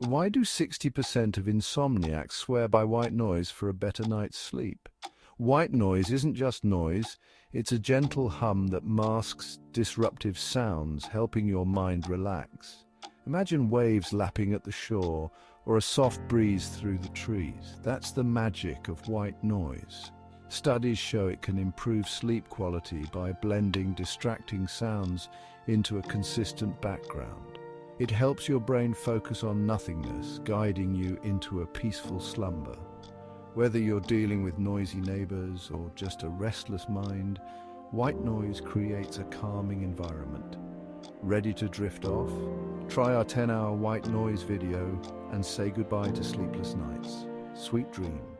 Why do 60% of insomniacs swear by white noise for a better night's sleep? White noise isn't just noise, it's a gentle hum that masks disruptive sounds, helping your mind relax. Imagine waves lapping at the shore or a soft breeze through the trees. That's the magic of white noise. Studies show it can improve sleep quality by blending distracting sounds into a consistent background. It helps your brain focus on nothingness, guiding you into a peaceful slumber. Whether you're dealing with noisy neighbors or just a restless mind, white noise creates a calming environment. Ready to drift off? Try our 10-hour white noise video and say goodbye to sleepless nights. Sweet dreams.